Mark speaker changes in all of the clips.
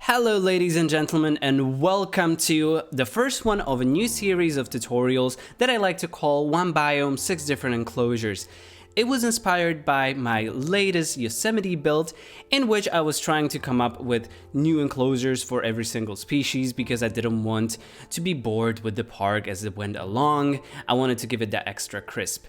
Speaker 1: Hello ladies and gentlemen, and welcome to the first one of a new series of tutorials that I like to call One Biome, 6 Different Enclosures. It was inspired by my latest Yosemite build, in which I was trying to come up with new enclosures for every single species because I didn't want to be bored with the park as it went along. I wanted to give it that extra crisp.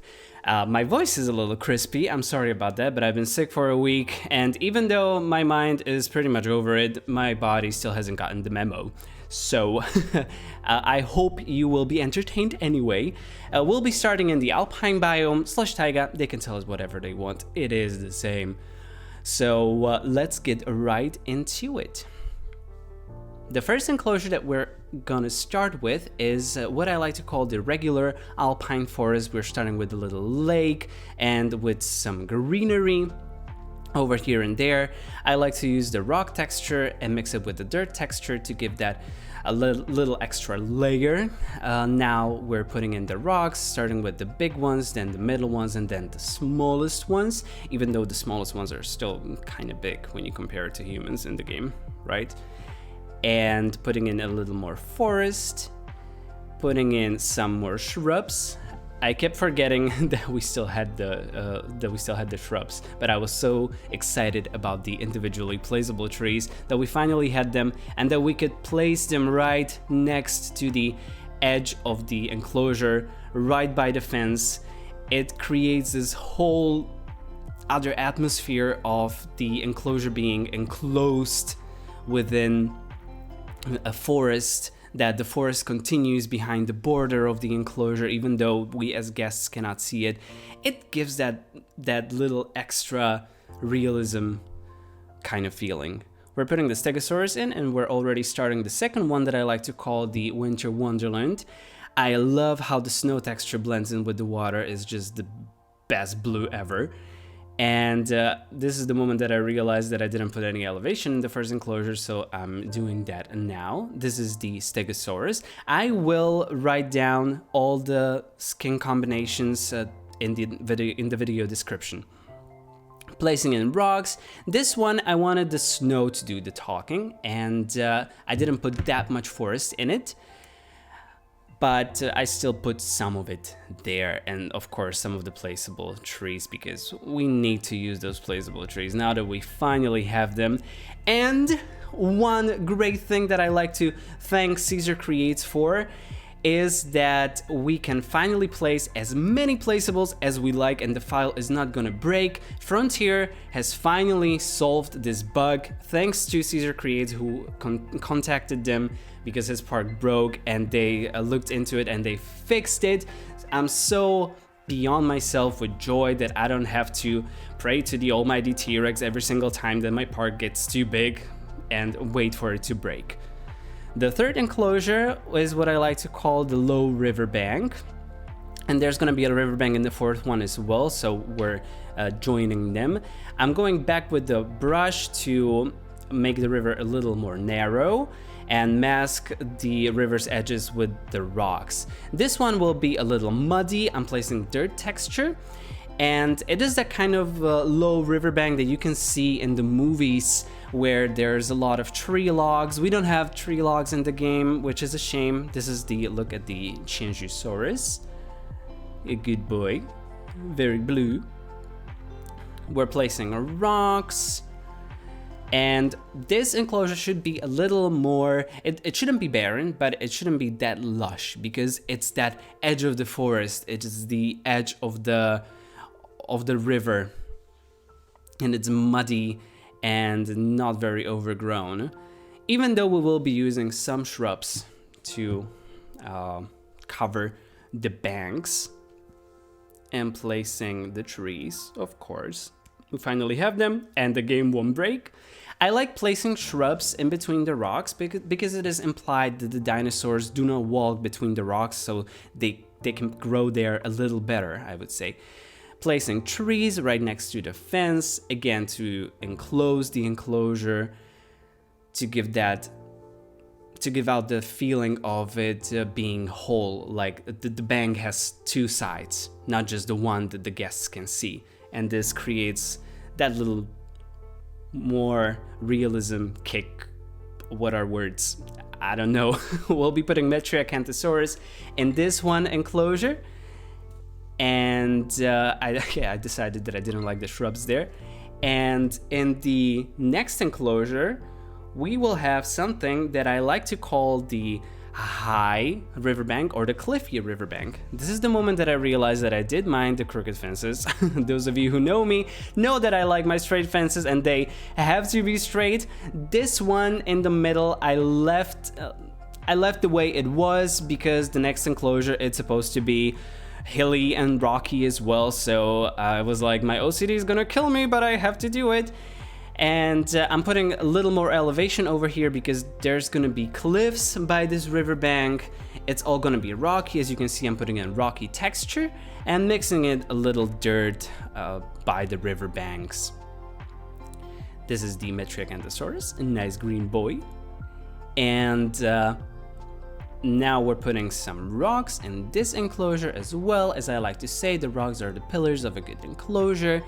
Speaker 1: My voice is a little crispy, I'm sorry about that, but I've been sick for a week, and even though my mind is pretty much over it, my body still hasn't gotten the memo. So I hope you will be entertained anyway. We'll be starting in the Alpine Biome / taiga. They can tell us whatever they want, it is the same. So let's get right into it. The first enclosure that we're gonna start with is what I like to call the regular alpine forest. We're starting with a little lake and with some greenery over here and there. I like to use the rock texture and mix it with the dirt texture to give that a little extra layer. Now we're putting in the rocks, starting with the big ones, then the middle ones, and then the smallest ones, even though the smallest ones are still kind of big when you compare it to humans in the game, right? And putting in a little more forest, putting in some more shrubs. I kept forgetting that we still had the shrubs, but I was so excited about the individually placeable trees that we finally had them and that we could place them right next to the edge of the enclosure, right by the fence. It creates this whole other atmosphere of the enclosure being enclosed within a forest, that the forest continues behind the border of the enclosure, even though we as guests cannot see it. It gives that little extra realism kind of feeling. We're putting the Stegosaurus in, and we're already starting the second one that I like to call the Winter Wonderland. I love how the snow texture blends in with the water. It's just the best blue ever. And this is the moment that I realized that I didn't put any elevation in the first enclosure, so I'm doing that now. This is the Stegosaurus. I will write down all the skin combinations in the video description. Placing in rocks. This one I wanted the snow to do the talking, and I didn't put that much forest in it. But I still put some of it there, and of course some of the placeable trees, because we need to use those placeable trees now that we finally have them. And one great thing that I like to thank Caesar Creates for is that we can finally place as many placeables as we like, and the file is not gonna break. Frontier has finally solved this bug thanks to Caesar Creates, who contacted them because his park broke, and they looked into it and they fixed it. I'm so beyond myself with joy that I don't have to pray to the almighty T-Rex every single time that my park gets too big and wait for it to break. The third enclosure is what I like to call the low riverbank, and there's gonna be a riverbank in the fourth one as well, so we're joining them. I'm going back with the brush to make the river a little more narrow and mask the river's edges with the rocks. This one will be a little muddy. I'm placing dirt texture, and it is that kind of low riverbank that you can see in the movies where there's a lot of tree logs. We don't have tree logs in the game, which is a shame. This is the look at the Stegosaurus. A good boy, very blue. We're placing rocks, and this enclosure should be a little more, it shouldn't be barren, but it shouldn't be that lush, because it's that edge of the forest. It is the edge of the river, and it's muddy and not very overgrown, even though we will be using some shrubs to cover the banks, and placing the trees, of course. We finally have them, and the game won't break. I like placing shrubs in between the rocks because it is implied that the dinosaurs do not walk between the rocks, so they can grow there a little better, I would say. Placing trees right next to the fence, again to enclose the enclosure, to give out the feeling of it being whole, like the bank has two sides, not just the one that the guests can see. And this creates that little more realism kick what are words? I don't know. We'll be putting Metriacanthosaurus in this one enclosure. And I decided that I didn't like the shrubs there. And in the next enclosure, we will have something that I like to call the high riverbank or the cliffy riverbank. This is the moment that I realized that I did mind the crooked fences. Those of you who know me know that I like my straight fences and they have to be straight. This one in the middle, I left the way it was because the next enclosure, it's supposed to be hilly and rocky as well. So I was like, my OCD is gonna kill me, but I have to do it. And I'm putting a little more elevation over here because there's gonna be cliffs by this riverbank. It's all gonna be rocky. As you can see, I'm putting in rocky texture and mixing it a little dirt by the riverbanks. This is the Metriacanthosaurus, a nice green boy. And now we're putting some rocks in this enclosure as well. As I like to say, the rocks are the pillars of a good enclosure.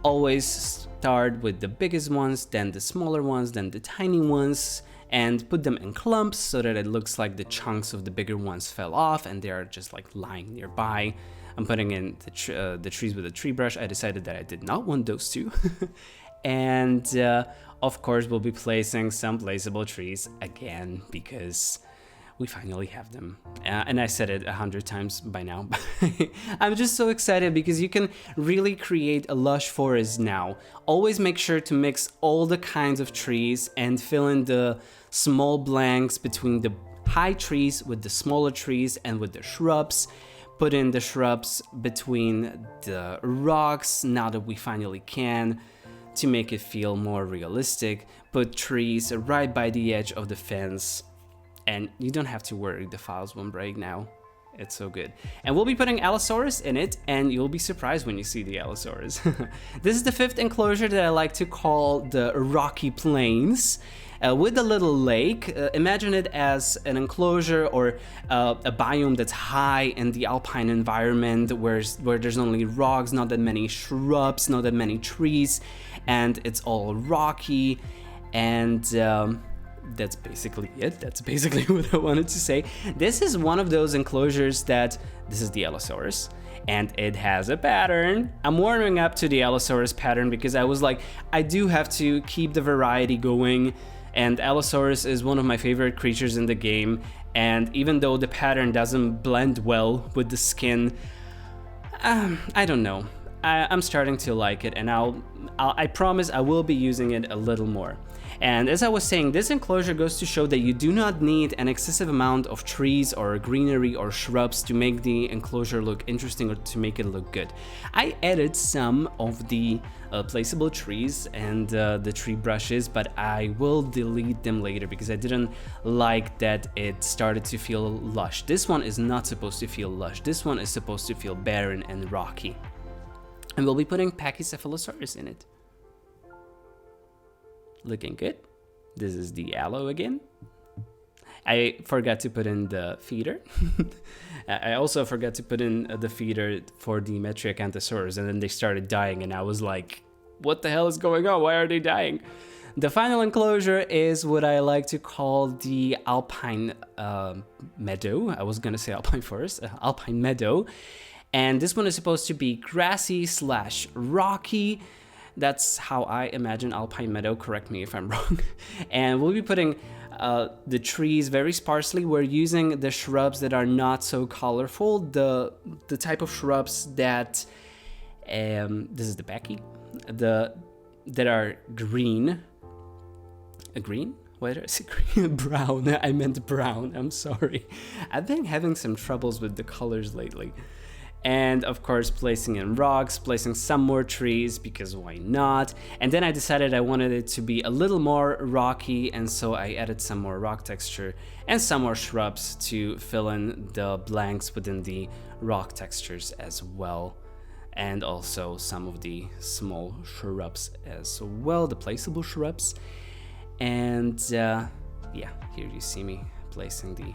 Speaker 1: Always start with the biggest ones, then the smaller ones, then the tiny ones, and put them in clumps so that it looks like the chunks of the bigger ones fell off and they are just like lying nearby. I'm putting in the trees with a tree brush. I decided that I did not want those two. And of course, we'll be placing some placeable trees again because we finally have them. And I said it 100 times by now. I'm just so excited because you can really create a lush forest now. Always make sure to mix all the kinds of trees and fill in the small blanks between the high trees with the smaller trees and with the shrubs. Put in the shrubs between the rocks now that we finally can to make it feel more realistic. Put trees right by the edge of the fence. And you don't have to worry, the files won't break now. It's so good. And we'll be putting Allosaurus in it, and you'll be surprised when you see the Allosaurus. This is the fifth enclosure that I like to call the Rocky Plains. With a little lake. Imagine it as an enclosure or a biome that's high in the alpine environment where there's only rocks, not that many shrubs, not that many trees, and it's all rocky. And that's basically it. That's basically what I wanted to say. This is one of those enclosures that, this is the Allosaurus, and it has a pattern. I'm warming up to the Allosaurus pattern because I was like, I do have to keep the variety going, and Allosaurus is one of my favorite creatures in the game, and even though the pattern doesn't blend well with the skin, I don't know. I'm starting to like it, and I promise I will be using it a little more. And as I was saying, this enclosure goes to show that you do not need an excessive amount of trees or greenery or shrubs to make the enclosure look interesting or to make it look good. I added some of the placeable trees and the tree brushes, but I will delete them later because I didn't like that it started to feel lush. This one is not supposed to feel lush. This one is supposed to feel barren and rocky. And we'll be putting Pachycephalosaurus in it. Looking good. This is the Allo again. I forgot to put in the feeder. I also forgot to put in the feeder for the Metriacanthosaurus, and then they started dying, and I was like, what the hell is going on? Why are they dying? The final enclosure is what I like to call the Alpine Meadow. I was gonna say Alpine Forest, Alpine Meadow. And this one is supposed to be grassy / rocky. That's how I imagine Alpine Meadow, correct me if I'm wrong. And we'll be putting the trees very sparsely. We're using the shrubs that are not so colorful, the type of shrubs that, this is the Becky, that are green. Green? Why did I say green? Brown. I meant brown, I'm sorry. I've been having some troubles with the colors lately. And of course, placing in rocks, placing some more trees, because why not? And then I decided I wanted it to be a little more rocky, and so I added some more rock texture and some more shrubs to fill in the blanks within the rock textures as well. And also some of the small shrubs as well, the placeable shrubs. And yeah, here you see me placing the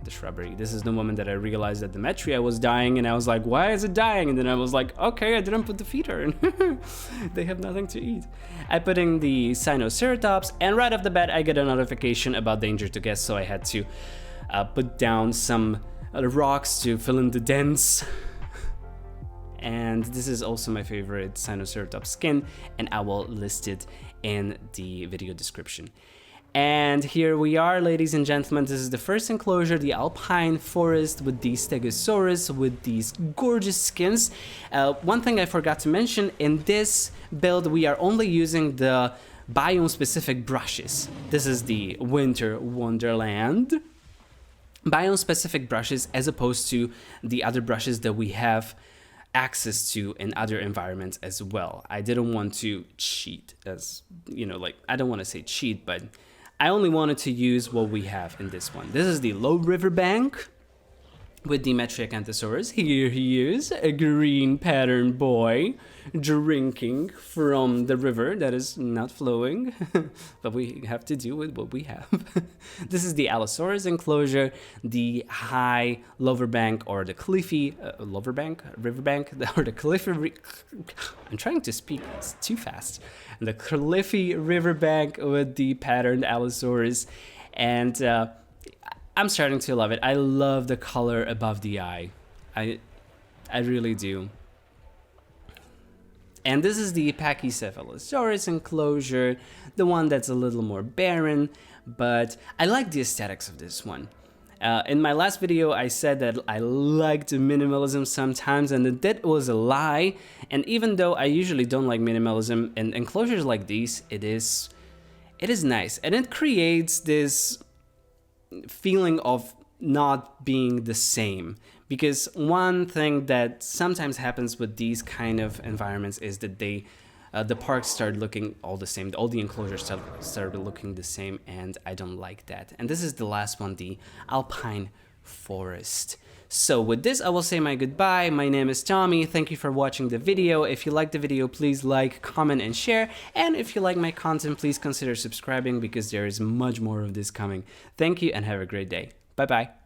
Speaker 1: the shrubbery. This is the moment that I realized that the Metria was dying, and I was like, why is it dying? And then I was like, okay, I didn't put the feeder in. They have nothing to eat. I put in the Sinoceratops, and right off the bat I get a notification about danger to guests, so I had to put down some rocks to fill in the dents. And this is also my favorite Sinoceratops skin, and I will list it in the video description. And here we are, ladies and gentlemen. This is the first enclosure, the Alpine Forest with the Stegosaurus with these gorgeous skins. One thing I forgot to mention, in this build we are only using the biome specific brushes. This is the Winter Wonderland biome specific brushes, as opposed to the other brushes that we have access to in other environments as well. I didn't want to cheat, as you know, like, I don't want to say cheat, but I only wanted to use what we have in this one. This is the low riverbank with the Metriacanthosaurus. Here he is, a green pattern boy, drinking from the river that is not flowing, but we have to do with what we have. This is the Allosaurus enclosure, the high lower bank, or the cliffy riverbank, or the cliffy. I'm trying to speak, it's too fast. The cliffy riverbank with the patterned Allosaurus, and I'm starting to love it. I love the color above the eye. I really do. And this is the Pachycephalosaurus enclosure, the one that's a little more barren, but I like the aesthetics of this one. In my last video, I said that I liked minimalism sometimes, and that was a lie. And even though I usually don't like minimalism, in enclosures like these, it is nice, and it creates this feeling of not being the same. Because one thing that sometimes happens with these kind of environments is that the parks start looking all the same. All the enclosures start looking the same, and I don't like that. And this is the last one, the Alpine Forest. So with this, I will say my goodbye. My name is Tommy. Thank you for watching the video. If you like the video, please like, comment, and share. And if you like my content, please consider subscribing, because there is much more of this coming. Thank you, and have a great day. Bye-bye.